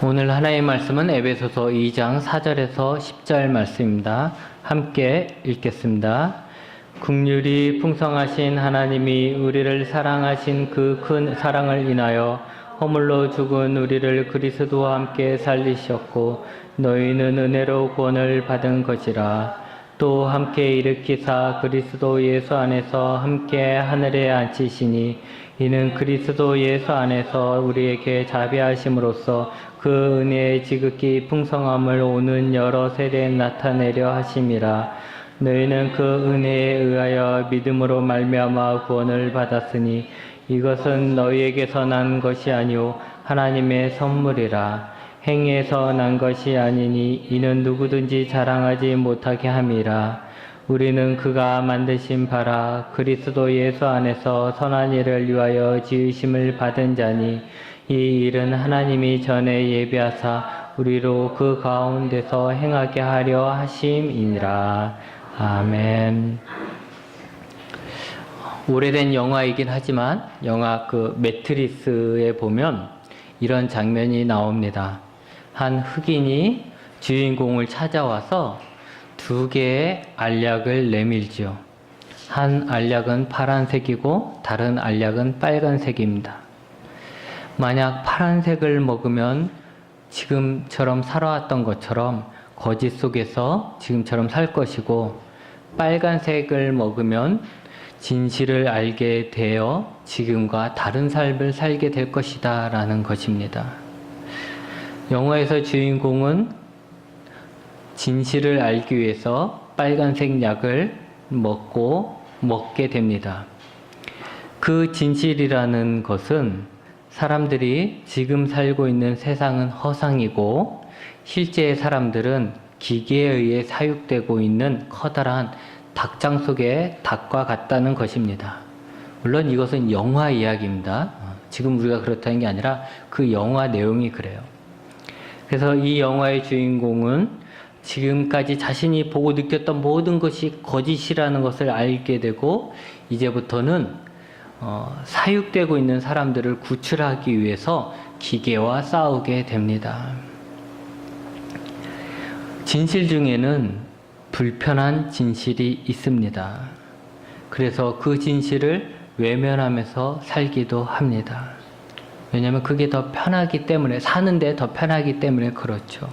오늘 하나의 말씀은 에베소서 2장 4절에서 10절 말씀입니다. 함께 읽겠습니다. 긍휼이 풍성하신 하나님이 우리를 사랑하신 그 큰 사랑을 인하여 허물로 죽은 우리를 그리스도와 함께 살리셨고 너희는 은혜로 구원을 받은 것이라. 또 함께 일으키사 그리스도 예수 안에서 함께 하늘에 앉히시니 이는 그리스도 예수 안에서 우리에게 자비하심으로써 그 은혜의 지극히 풍성함을 오는 여러 세대에 나타내려 하심이라. 너희는 그 은혜에 의하여 믿음으로 말미암아 구원을 받았으니 이것은 너희에게서 난 것이 아니오 하나님의 선물이라. 행위에서 난 것이 아니니 이는 누구든지 자랑하지 못하게 함이라. 우리는 그가 만드신 바라 그리스도 예수 안에서 선한 일을 위하여 지으심을 받은 자니 이 일은 하나님이 전에 예비하사 우리로 그 가운데서 행하게 하려 하심이니라. 아멘. 오래된 영화이긴 하지만 영화 매트리스에 보면 이런 장면이 나옵니다. 한 흑인이 주인공을 찾아와서 두 개의 알약을 내밀죠. 한 알약은 파란색이고 다른 알약은 빨간색입니다. 만약 파란색을 먹으면 지금처럼 살아왔던 것처럼 거짓 속에서 지금처럼 살 것이고, 빨간색을 먹으면 진실을 알게 되어 지금과 다른 삶을 살게 될 것이다 라는 것입니다. 영화에서 주인공은 진실을 알기 위해서 빨간색 약을 먹게 됩니다. 그 진실이라는 것은 사람들이 지금 살고 있는 세상은 허상이고 실제의 사람들은 기계에 의해 사육되고 있는 커다란 닭장 속의 닭과 같다는 것입니다. 물론 이것은 영화 이야기입니다. 지금 우리가 그렇다는 게 아니라 그 영화 내용이 그래요. 그래서 이 영화의 주인공은 지금까지 자신이 보고 느꼈던 모든 것이 거짓이라는 것을 알게 되고 이제부터는 사육되고 있는 사람들을 구출하기 위해서 기계와 싸우게 됩니다. 진실 중에는 불편한 진실이 있습니다. 그래서 그 진실을 외면하면서 살기도 합니다. 왜냐하면 그게 더 편하기 때문에, 사는데 더 편하기 때문에 그렇죠.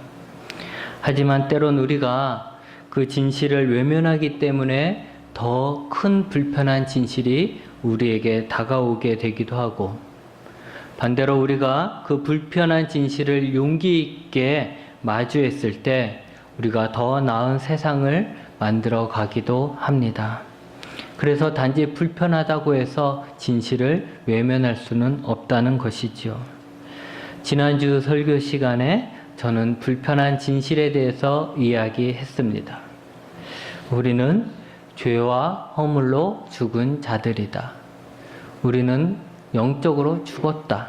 하지만 때론 우리가 그 진실을 외면하기 때문에 더 큰 불편한 진실이 우리에게 다가오게 되기도 하고, 반대로 우리가 그 불편한 진실을 용기 있게 마주했을 때 우리가 더 나은 세상을 만들어 가기도 합니다. 그래서 단지 불편하다고 해서 진실을 외면할 수는 없다는 것이죠. 지난주 설교 시간에 저는 불편한 진실에 대해서 이야기했습니다. 우리는 죄와 허물로 죽은 자들이다. 우리는 영적으로 죽었다.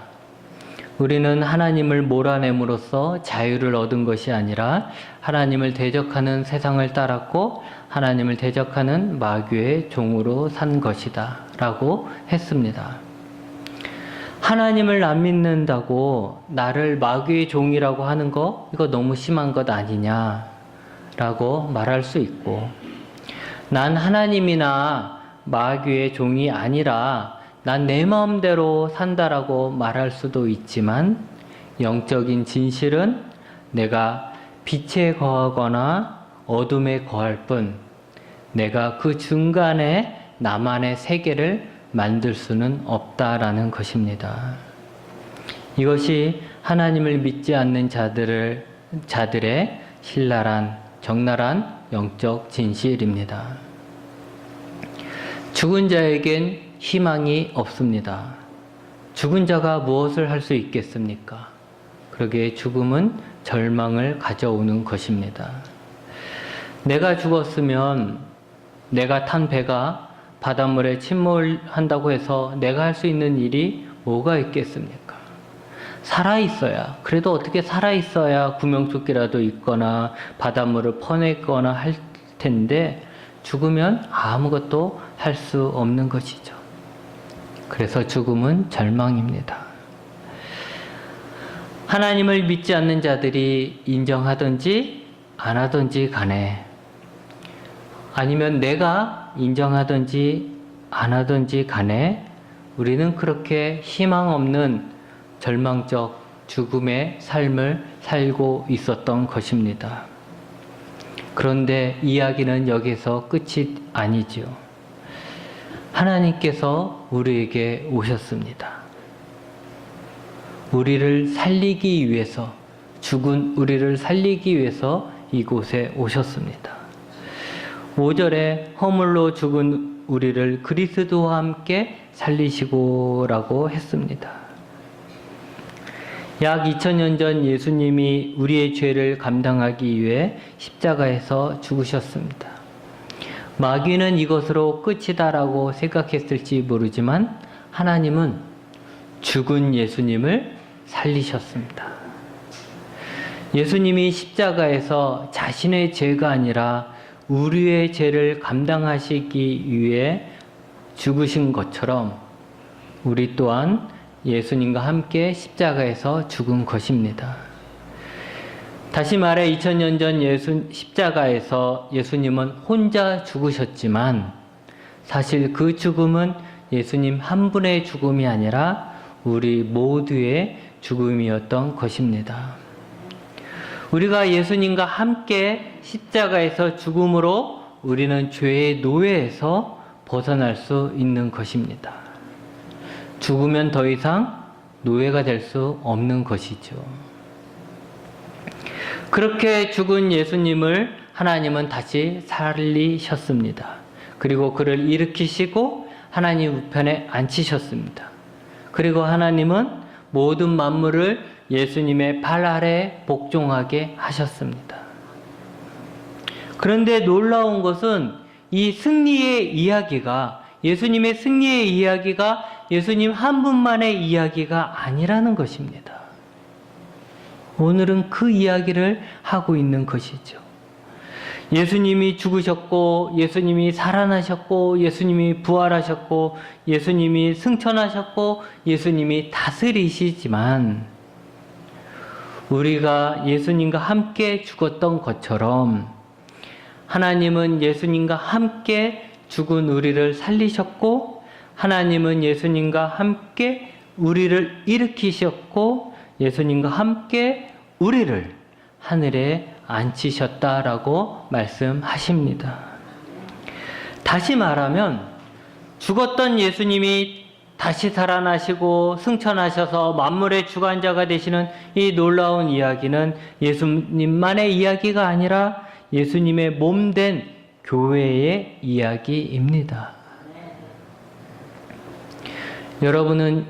우리는 하나님을 몰아냄으로써 자유를 얻은 것이 아니라 하나님을 대적하는 세상을 따랐고 하나님을 대적하는 마귀의 종으로 산 것이다 라고 했습니다. 하나님을 안 믿는다고 나를 마귀의 종이라고 하는 거, 이거 너무 심한 것 아니냐 라고 말할 수 있고, 난 하나님이나 마귀의 종이 아니라 난 내 마음대로 산다라고 말할 수도 있지만, 영적인 진실은 내가 빛에 거하거나 어둠에 거할 뿐 내가 그 중간에 나만의 세계를 만들 수는 없다라는 것입니다. 이것이 하나님을 믿지 않는 자들의 신랄한 적나라한 영적 진실입니다. 죽은 자에겐 희망이 없습니다. 죽은 자가 무엇을 할 수 있겠습니까? 그러기에 죽음은 절망을 가져오는 것입니다. 내가 죽었으면 내가 탄 배가 바닷물에 침몰한다고 해서 내가 할 수 있는 일이 뭐가 있겠습니까? 살아있어야, 그래도 어떻게 살아있어야 구명조끼라도 입거나 바닷물을 퍼내거나 할 텐데, 죽으면 아무것도 할 수 없는 것이죠. 그래서 죽음은 절망입니다. 하나님을 믿지 않는 자들이 인정하든지 안 하든지 간에, 아니면 내가 인정하든지 안 하든지 간에 우리는 그렇게 희망 없는 절망적 죽음의 삶을 살고 있었던 것입니다. 그런데 이야기는 여기서 끝이 아니죠. 하나님께서 우리에게 오셨습니다. 우리를 살리기 위해서, 죽은 우리를 살리기 위해서 이곳에 오셨습니다. 5절에 허물로 죽은 우리를 그리스도와 함께 살리시고라고 했습니다. 약 2000년 전 예수님이 우리의 죄를 감당하기 위해 십자가에서 죽으셨습니다. 마귀는 이것으로 끝이다라고 생각했을지 모르지만 하나님은 죽은 예수님을 살리셨습니다. 예수님이 십자가에서 자신의 죄가 아니라 우리의 죄를 감당하시기 위해 죽으신 것처럼 우리 또한 예수님과 함께 십자가에서 죽은 것입니다. 다시 말해 2000년 전 십자가에서 예수님은 혼자 죽으셨지만 사실 그 죽음은 예수님 한 분의 죽음이 아니라 우리 모두의 죽음이었던 것입니다. 우리가 예수님과 함께 십자가에서 죽음으로 우리는 죄의 노예에서 벗어날 수 있는 것입니다. 죽으면 더 이상 노예가 될 수 없는 것이죠. 그렇게 죽은 예수님을 하나님은 다시 살리셨습니다. 그리고 그를 일으키시고 하나님 우편에 앉히셨습니다. 그리고 하나님은 모든 만물을 예수님의 발 아래 복종하게 하셨습니다. 그런데 놀라운 것은 이 승리의 이야기가, 예수님의 승리의 이야기가 예수님 한 분만의 이야기가 아니라는 것입니다. 오늘은 그 이야기를 하고 있는 것이죠. 예수님이 죽으셨고, 예수님이 살아나셨고, 예수님이 부활하셨고, 예수님이 승천하셨고, 예수님이 다스리시지만 우리가 예수님과 함께 죽었던 것처럼 하나님은 예수님과 함께 죽은 우리를 살리셨고, 하나님은 예수님과 함께 우리를 일으키셨고, 예수님과 함께 우리를 하늘에 앉히셨다라고 말씀하십니다. 다시 말하면 죽었던 예수님이 다시 살아나시고 승천하셔서 만물의 주관자가 되시는 이 놀라운 이야기는 예수님만의 이야기가 아니라 예수님의 몸된 교회의 이야기입니다. 여러분은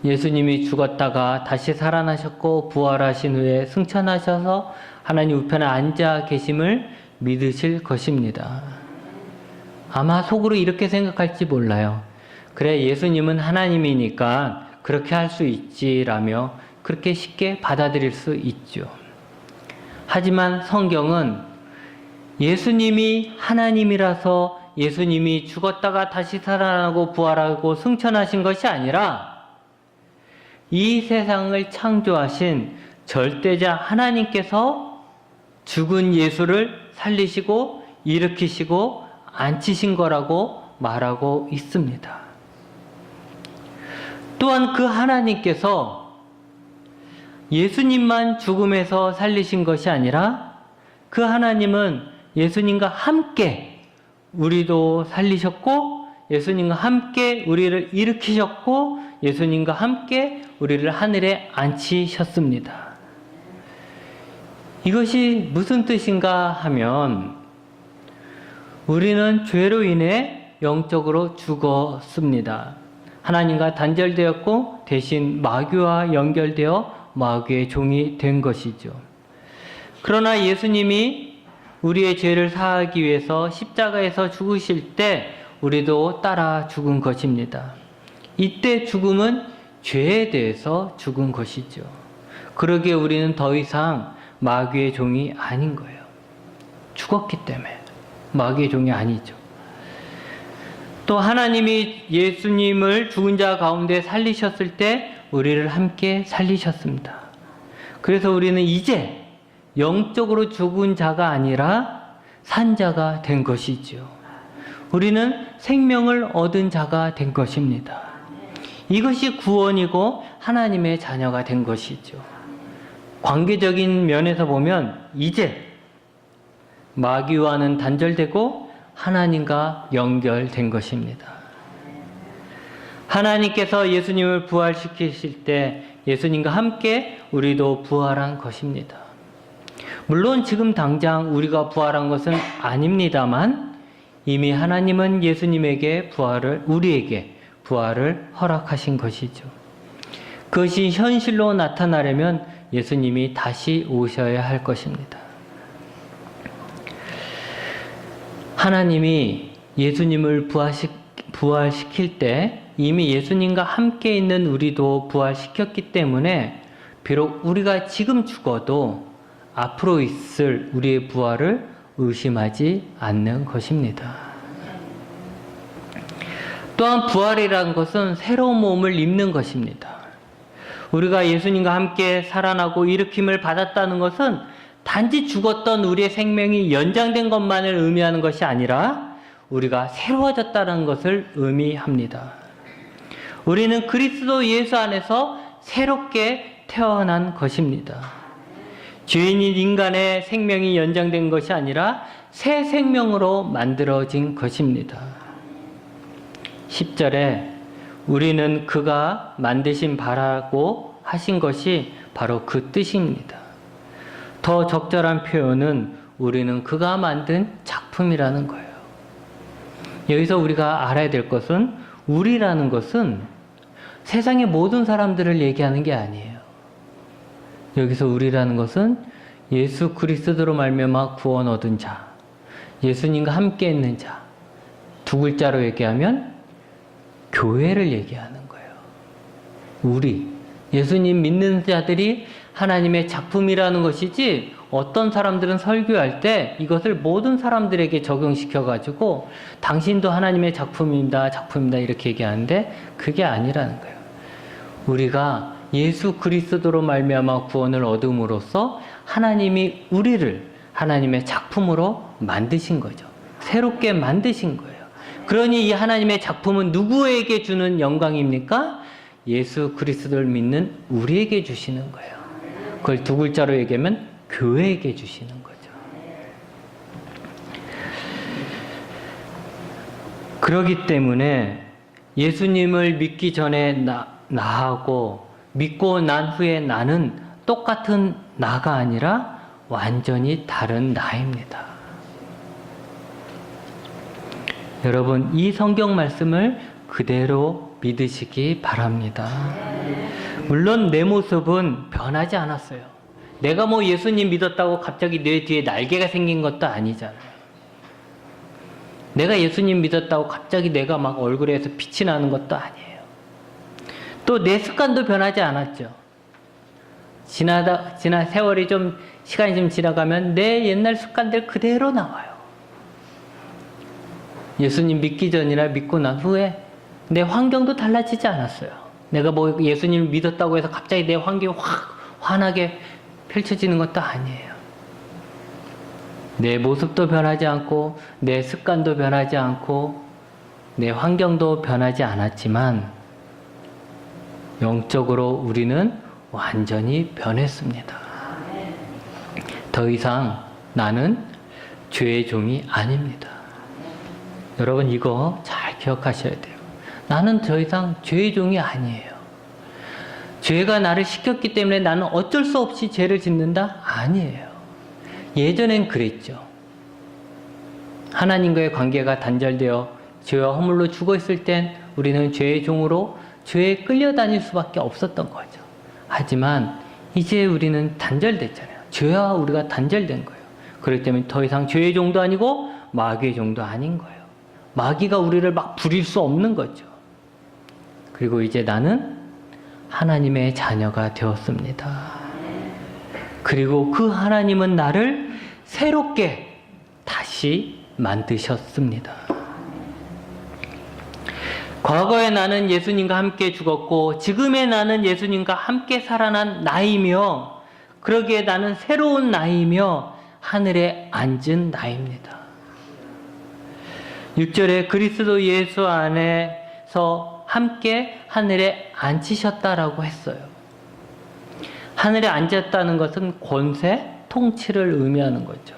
예수님이 죽었다가 다시 살아나셨고 부활하신 후에 승천하셔서 하나님 우편에 앉아 계심을 믿으실 것입니다. 아마 속으로 이렇게 생각할지 몰라요. 그래, 예수님은 하나님이니까 그렇게 할 수 있지라며 그렇게 쉽게 받아들일 수 있죠. 하지만 성경은 예수님이 하나님이라서 예수님이 죽었다가 다시 살아나고 부활하고 승천하신 것이 아니라 이 세상을 창조하신 절대자 하나님께서 죽은 예수를 살리시고 일으키시고 앉히신 거라고 말하고 있습니다. 또한 그 하나님께서 예수님만 죽음에서 살리신 것이 아니라 그 하나님은 예수님과 함께 우리도 살리셨고, 예수님과 함께 우리를 일으키셨고, 예수님과 함께 우리를 하늘에 앉히셨습니다. 이것이 무슨 뜻인가 하면 우리는 죄로 인해 영적으로 죽었습니다. 하나님과 단절되었고 대신 마귀와 연결되어 마귀의 종이 된 것이죠. 그러나 예수님이 우리의 죄를 사하기 위해서 십자가에서 죽으실 때 우리도 따라 죽은 것입니다. 이때 죽음은 죄에 대해서 죽은 것이죠. 그러기에 우리는 더 이상 마귀의 종이 아닌 거예요. 죽었기 때문에 마귀의 종이 아니죠. 또 하나님이 예수님을 죽은 자 가운데 살리셨을 때 우리를 함께 살리셨습니다. 그래서 우리는 이제 영적으로 죽은 자가 아니라 산 자가 된 것이죠. 우리는 생명을 얻은 자가 된 것입니다. 이것이 구원이고 하나님의 자녀가 된 것이죠. 관계적인 면에서 보면 이제 마귀와는 단절되고 하나님과 연결된 것입니다. 하나님께서 예수님을 부활시키실 때 예수님과 함께 우리도 부활한 것입니다. 물론 지금 당장 우리가 부활한 것은 아닙니다만 이미 하나님은 예수님에게 우리에게 부활을 허락하신 것이죠. 그것이 현실로 나타나려면 예수님이 다시 오셔야 할 것입니다. 하나님이 예수님을 부활시킬 때 이미 예수님과 함께 있는 우리도 부활시켰기 때문에 비록 우리가 지금 죽어도 앞으로 있을 우리의 부활을 의심하지 않는 것입니다. 또한 부활이라는 것은 새로운 몸을 입는 것입니다. 우리가 예수님과 함께 살아나고 일으킴을 받았다는 것은 단지 죽었던 우리의 생명이 연장된 것만을 의미하는 것이 아니라 우리가 새로워졌다는 것을 의미합니다. 우리는 그리스도 예수 안에서 새롭게 태어난 것입니다. 죄인인 인간의 생명이 연장된 것이 아니라 새 생명으로 만들어진 것입니다. 10절에 우리는 그가 만드신 바라고 하신 것이 바로 그 뜻입니다. 더 적절한 표현은 우리는 그가 만든 작품이라는 거예요. 여기서 우리가 알아야 될 것은 우리라는 것은 세상의 모든 사람들을 얘기하는 게 아니에요. 여기서 우리라는 것은 예수 그리스도로 말미암아 구원 얻은 자, 예수님과 함께 있는 자, 두 글자로 얘기하면 교회를 얘기하는 거예요. 우리, 예수님 믿는 자들이 하나님의 작품이라는 것이지 어떤 사람들은 설교할 때 이것을 모든 사람들에게 적용시켜가지고 당신도 하나님의 작품입니다, 작품입니다 이렇게 얘기하는데 그게 아니라는 거예요. 우리가 예수 그리스도로 말미암아 구원을 얻음으로써 하나님이 우리를 하나님의 작품으로 만드신 거죠. 새롭게 만드신 거예요. 그러니 이 하나님의 작품은 누구에게 주는 영광입니까? 예수 그리스도를 믿는 우리에게 주시는 거예요. 그걸 두 글자로 얘기하면 교회에게 주시는 거죠. 그렇기 때문에 예수님을 믿기 전에 나하고 믿고 난 후에 나는 똑같은 나가 아니라 완전히 다른 나입니다. 여러분, 이 성경 말씀을 그대로 믿으시기 바랍니다. 물론 내 모습은 변하지 않았어요. 내가 뭐 예수님 믿었다고 갑자기 내 뒤에 날개가 생긴 것도 아니잖아요. 내가 예수님 믿었다고 갑자기 내가 막 얼굴에서 빛이 나는 것도 아니에요. 또 내 습관도 변하지 않았죠. 세월이 시간이 좀 지나가면 내 옛날 습관들 그대로 나와요. 예수님 믿기 전이나 믿고 난 후에 내 환경도 달라지지 않았어요. 내가 뭐 예수님 믿었다고 해서 갑자기 내 환경이 확 환하게 펼쳐지는 것도 아니에요. 내 모습도 변하지 않고 내 습관도 변하지 않고 내 환경도 변하지 않았지만 영적으로 우리는 완전히 변했습니다. 더 이상 나는 죄의 종이 아닙니다. 여러분 이거 잘 기억하셔야 돼요. 나는 더 이상 죄의 종이 아니에요. 죄가 나를 시켰기 때문에 나는 어쩔 수 없이 죄를 짓는다? 아니에요. 예전엔 그랬죠. 하나님과의 관계가 단절되어 죄와 허물로 죽어있을 땐 우리는 죄의 종으로 죄에 끌려다닐 수밖에 없었던 거죠. 하지만 이제 우리는 단절됐잖아요. 죄와 우리가 단절된 거예요. 그렇기 때문에 더 이상 죄의 종도 아니고 마귀의 종도 아닌 거예요. 마귀가 우리를 막 부릴 수 없는 거죠. 그리고 이제 나는 하나님의 자녀가 되었습니다. 그리고 그 하나님은 나를 새롭게 다시 만드셨습니다. 과거의 나는 예수님과 함께 죽었고 지금의 나는 예수님과 함께 살아난 나이며 그러기에 나는 새로운 나이며 하늘에 앉은 나입니다. 6절에 그리스도 예수 안에서 함께 하늘에 앉히셨다라고 했어요. 하늘에 앉았다는 것은 권세, 통치를 의미하는 거죠.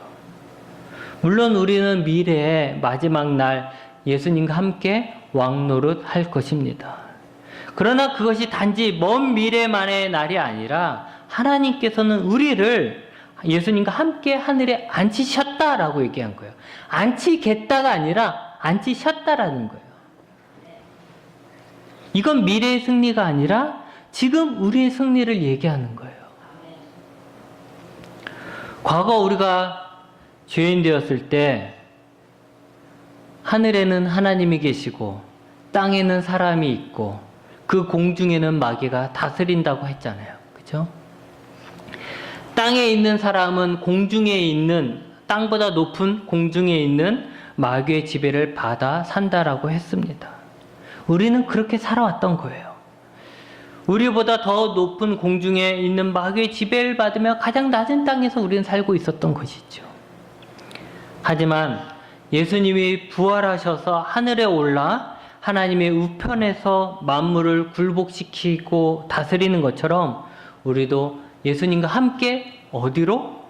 물론 우리는 미래의 마지막 날 예수님과 함께 왕노릇 할 것입니다. 그러나 그것이 단지 먼 미래만의 날이 아니라 하나님께서는 우리를 예수님과 함께 하늘에 앉히셨다라고 얘기한 거예요. 앉히겠다가 아니라 앉히셨다라는 거예요. 이건 미래의 승리가 아니라 지금 우리의 승리를 얘기하는 거예요. 과거 우리가 죄인 되었을 때 하늘에는 하나님이 계시고 땅에는 사람이 있고 그 공중에는 마귀가 다스린다고 했잖아요. 그죠? 땅에 있는 사람은 공중에 있는, 땅보다 높은 공중에 있는 마귀의 지배를 받아 산다라고 했습니다. 우리는 그렇게 살아왔던 거예요. 우리보다 더 높은 공중에 있는 마귀의 지배를 받으며 가장 낮은 땅에서 우리는 살고 있었던 것이죠. 하지만 예수님이 부활하셔서 하늘에 올라 하나님의 우편에서 만물을 굴복시키고 다스리는 것처럼 우리도 예수님과 함께 어디로?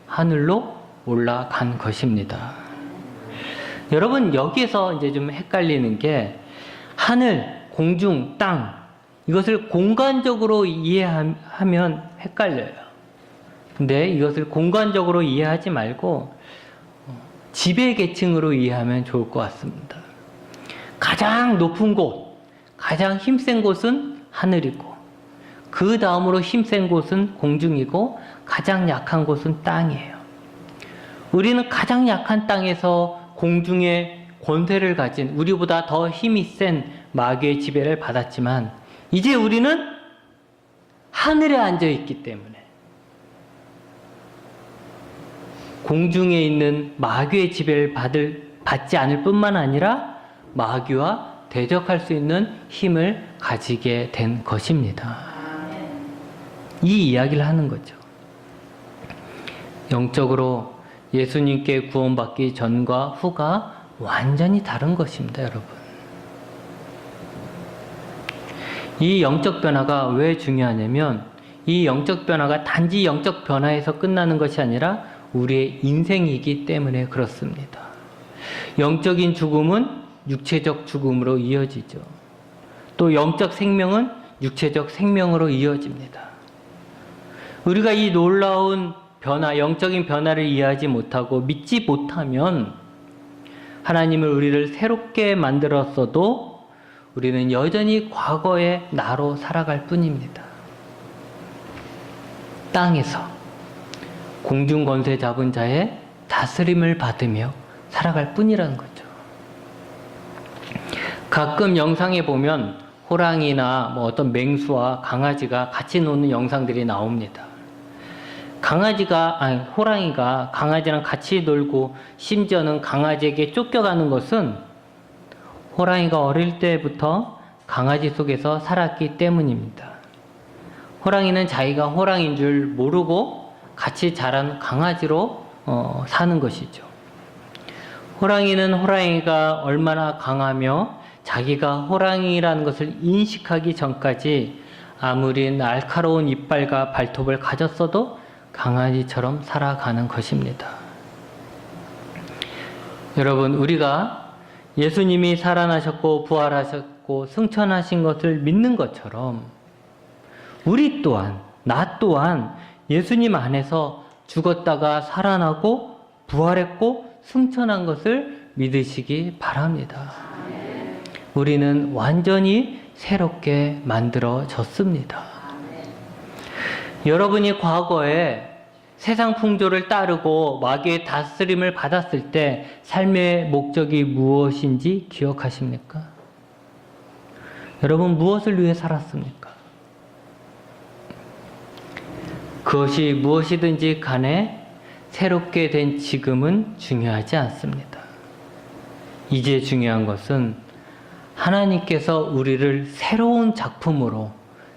하늘로 올라간 것입니다. 여러분, 여기에서 이제 좀 헷갈리는 게 하늘, 공중, 땅, 이것을 공간적으로 이해하면 헷갈려요. 근데 이것을 공간적으로 이해하지 말고 지배 계층으로 이해하면 좋을 것 같습니다. 가장 높은 곳, 가장 힘센 곳은 하늘이고, 그 다음으로 힘센 곳은 공중이고, 가장 약한 곳은 땅이에요. 우리는 가장 약한 땅에서 공중의 권세를 가진, 우리보다 더 힘이 센 마귀의 지배를 받았지만 이제 우리는 하늘에 앉아 있기 때문에 공중에 있는 마귀의 지배를 받지 않을 뿐만 아니라 마귀와 대적할 수 있는 힘을 가지게 된 것입니다. 이 이야기를 하는 거죠. 영적으로 예수님께 구원받기 전과 후가 완전히 다른 것입니다, 여러분. 이 영적 변화가 왜 중요하냐면 이 영적 변화가 단지 영적 변화에서 끝나는 것이 아니라 우리의 인생이기 때문에 그렇습니다. 영적인 죽음은 육체적 죽음으로 이어지죠. 또 영적 생명은 육체적 생명으로 이어집니다. 우리가 이 놀라운 변화, 영적인 변화를 이해하지 못하고 믿지 못하면 하나님을 우리를 새롭게 만들었어도 우리는 여전히 과거의 나로 살아갈 뿐입니다. 땅에서 공중 권세 잡은 자의 다스림을 받으며 살아갈 뿐이라는 거죠. 가끔 영상에 보면 호랑이나 어떤 맹수와 강아지가 같이 노는 영상들이 나옵니다. 호랑이가 강아지랑 같이 놀고 심지어는 강아지에게 쫓겨가는 것은 호랑이가 어릴 때부터 강아지 속에서 살았기 때문입니다. 호랑이는 자기가 호랑이인 줄 모르고 같이 자란 강아지로 사는 것이죠. 호랑이는 호랑이가 얼마나 강하며 자기가 호랑이라는 것을 인식하기 전까지 아무리 날카로운 이빨과 발톱을 가졌어도 강아지처럼 살아가는 것입니다. 여러분, 우리가 예수님이 살아나셨고 부활하셨고 승천하신 것을 믿는 것처럼 우리 또한, 나 또한 예수님 안에서 죽었다가 살아나고 부활했고 승천한 것을 믿으시기 바랍니다. 우리는 완전히 새롭게 만들어졌습니다. 여러분이 과거에 세상 풍조를 따르고 마귀의 다스림을 받았을 때 삶의 목적이 무엇인지 기억하십니까? 여러분, 무엇을 위해 살았습니까? 그것이 무엇이든지 간에 새롭게 된 지금은 중요하지 않습니다. 이제 중요한 것은 하나님께서 우리를 새로운 작품으로,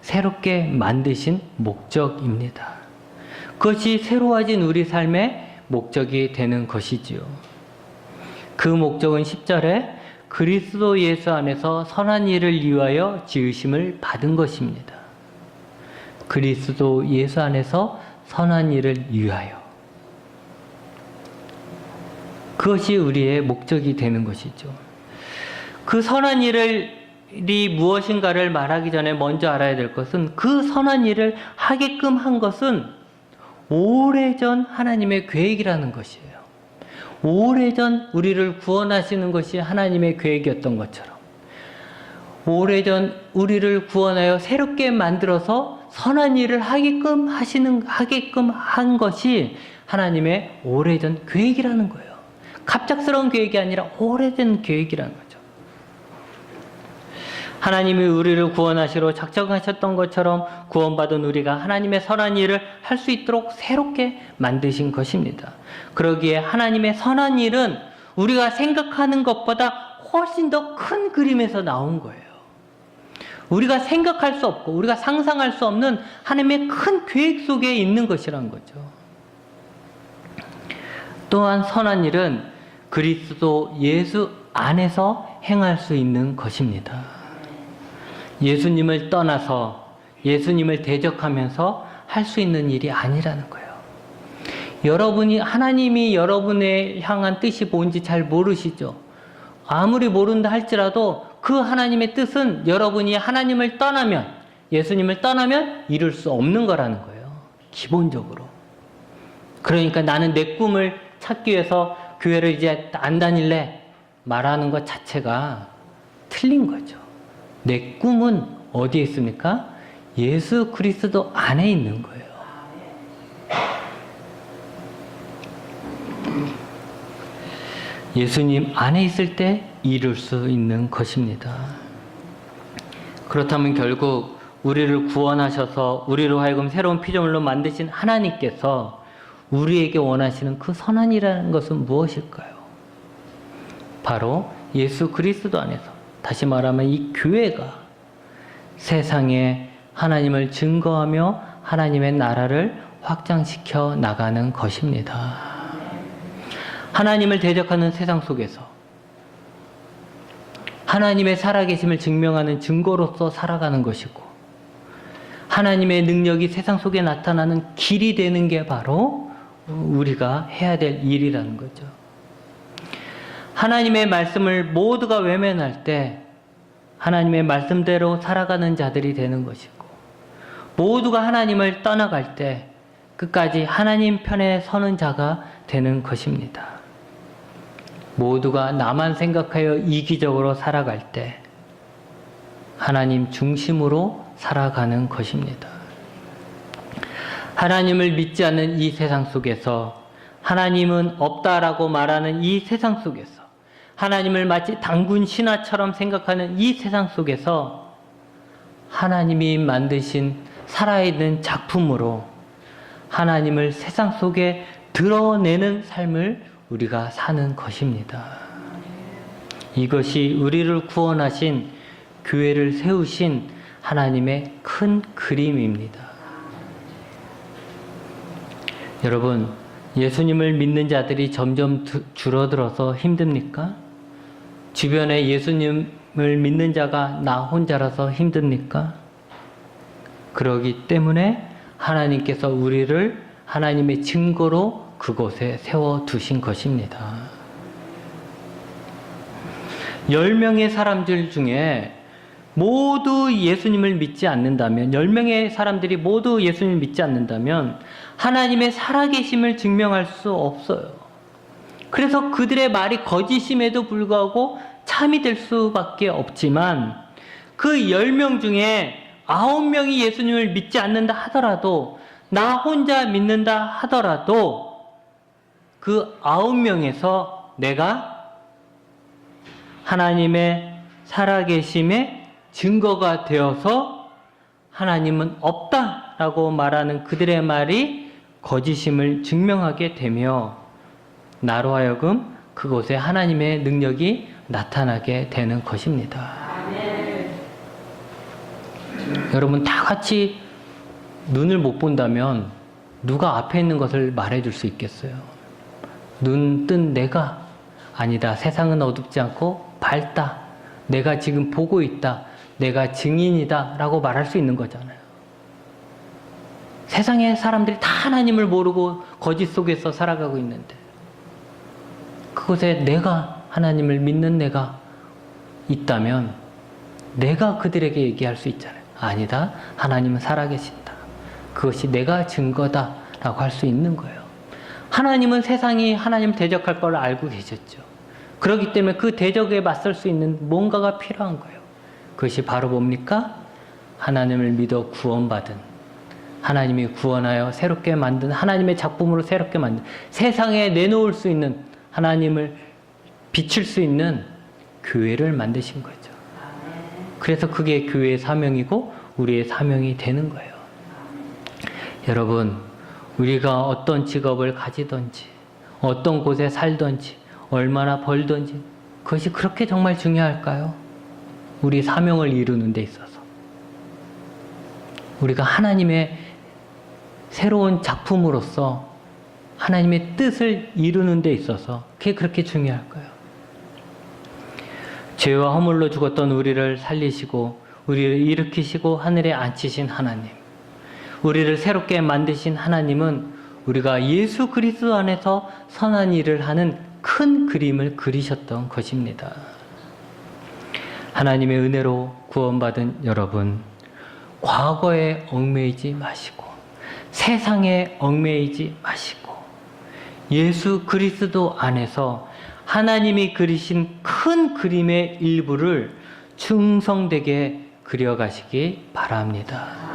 새롭게 만드신 목적입니다. 그것이 새로워진 우리 삶의 목적이 되는 것이지요. 그 목적은 10절에 그리스도 예수 안에서 선한 일을 위하여 지으심을 받은 것입니다. 그리스도 예수 안에서 선한 일을 위하여. 그것이 우리의 목적이 되는 것이죠. 그 선한 일이 무엇인가를 말하기 전에 먼저 알아야 될 것은 그 선한 일을 하게끔 한 것은 오래전 하나님의 계획이라는 것이에요. 오래전 우리를 구원하시는 것이 하나님의 계획이었던 것처럼 오래전 우리를 구원하여 새롭게 만들어서 선한 일을 하게끔 한 것이 하나님의 오래전 계획이라는 거예요. 갑작스러운 계획이 아니라 오래된 계획이라는 거죠. 하나님이 우리를 구원하시러 작정하셨던 것처럼 구원받은 우리가 하나님의 선한 일을 할 수 있도록 새롭게 만드신 것입니다. 그러기에 하나님의 선한 일은 우리가 생각하는 것보다 훨씬 더 큰 그림에서 나온 거예요. 우리가 생각할 수 없고 우리가 상상할 수 없는 하나님의 큰 계획 속에 있는 것이란 거죠. 또한 선한 일은 그리스도 예수 안에서 행할 수 있는 것입니다. 예수님을 떠나서 예수님을 대적하면서 할 수 있는 일이 아니라는 거예요. 하나님이 여러분의 향한 뜻이 뭔지 잘 모르시죠? 아무리 모른다 할지라도 그 하나님의 뜻은 여러분이 하나님을 떠나면, 예수님을 떠나면 이룰 수 없는 거라는 거예요. 기본적으로. 그러니까 나는 내 꿈을 찾기 위해서 교회를 이제 안 다닐래 말하는 것 자체가 틀린 거죠. 내 꿈은 어디에 있습니까? 예수 그리스도 안에 있는 거예요. 예수님 안에 있을 때 이룰 수 있는 것입니다. 그렇다면 결국 우리를 구원하셔서 우리로 하여금 새로운 피조물로 만드신 하나님께서 우리에게 원하시는 그 선한이라는 것은 무엇일까요? 바로 예수 그리스도 안에서, 다시 말하면 이 교회가 세상에 하나님을 증거하며 하나님의 나라를 확장시켜 나가는 것입니다. 하나님을 대적하는 세상 속에서 하나님의 살아계심을 증명하는 증거로서 살아가는 것이고, 하나님의 능력이 세상 속에 나타나는 길이 되는 게 바로 우리가 해야 될 일이라는 거죠. 하나님의 말씀을 모두가 외면할 때 하나님의 말씀대로 살아가는 자들이 되는 것이고, 모두가 하나님을 떠나갈 때 끝까지 하나님 편에 서는 자가 되는 것입니다. 모두가 나만 생각하여 이기적으로 살아갈 때 하나님 중심으로 살아가는 것입니다. 하나님을 믿지 않는 이 세상 속에서, 하나님은 없다라고 말하는 이 세상 속에서, 하나님을 마치 단군 신화처럼 생각하는 이 세상 속에서 하나님이 만드신 살아있는 작품으로 하나님을 세상 속에 드러내는 삶을 우리가 사는 것입니다. 이것이 우리를 구원하신, 교회를 세우신 하나님의 큰 그림입니다. 여러분, 예수님을 믿는 자들이 점점 줄어들어서 힘듭니까? 주변에 예수님을 믿는 자가 나 혼자라서 힘듭니까? 그러기 때문에 하나님께서 우리를 하나님의 증거로 그곳에 세워두신 것입니다. 10명의 사람들 중에 모두 예수님을 믿지 않는다면, 10명의 사람들이 모두 예수님을 믿지 않는다면 하나님의 살아계심을 증명할 수 없어요. 그래서 그들의 말이 거짓임에도 불구하고 참이 될 수밖에 없지만, 그 10명 중에 9명이 예수님을 믿지 않는다 하더라도, 나 혼자 믿는다 하더라도 그 9명에서 내가 하나님의 살아계심의 증거가 되어서 하나님은 없다라고 말하는 그들의 말이 거짓임을 증명하게 되며, 나로 하여금 그곳에 하나님의 능력이 나타나게 되는 것입니다. 여러분 다 같이 눈을 못 본다면 누가 앞에 있는 것을 말해줄 수 있겠어요? 눈 뜬 내가 아니다. 세상은 어둡지 않고 밝다. 내가 지금 보고 있다. 내가 증인이다. 라고 말할 수 있는 거잖아요. 세상의 사람들이 다 하나님을 모르고 거짓 속에서 살아가고 있는데 그곳에 내가 하나님을 믿는 내가 있다면 내가 그들에게 얘기할 수 있잖아요. 아니다. 하나님은 살아계신다. 그것이 내가 증거다. 라고 할 수 있는 거예요. 하나님은 세상이 하나님을 대적할 걸 알고 계셨죠. 그렇기 때문에 그 대적에 맞설 수 있는 뭔가가 필요한 거예요. 그것이 바로 뭡니까? 하나님을 믿어 구원받은, 하나님이 구원하여 새롭게 만든, 하나님의 작품으로 새롭게 만든, 세상에 내놓을 수 있는, 하나님을 비출 수 있는 교회를 만드신 거죠. 그래서 그게 교회의 사명이고 우리의 사명이 되는 거예요. 여러분, 우리가 어떤 직업을 가지든지 어떤 곳에 살든지 얼마나 벌든지 그것이 그렇게 정말 중요할까요? 우리 사명을 이루는 데 있어서 우리가 하나님의 새로운 작품으로서 하나님의 뜻을 이루는 데 있어서 그게 그렇게 중요할까요? 죄와 허물로 죽었던 우리를 살리시고 우리를 일으키시고 하늘에 앉히신 하나님, 우리를 새롭게 만드신 하나님은 우리가 예수 그리스도 안에서 선한 일을 하는 큰 그림을 그리셨던 것입니다. 하나님의 은혜로 구원받은 여러분, 과거에 얽매이지 마시고 세상에 얽매이지 마시고 예수 그리스도 안에서 하나님이 그리신 큰 그림의 일부를 충성되게 그려가시기 바랍니다.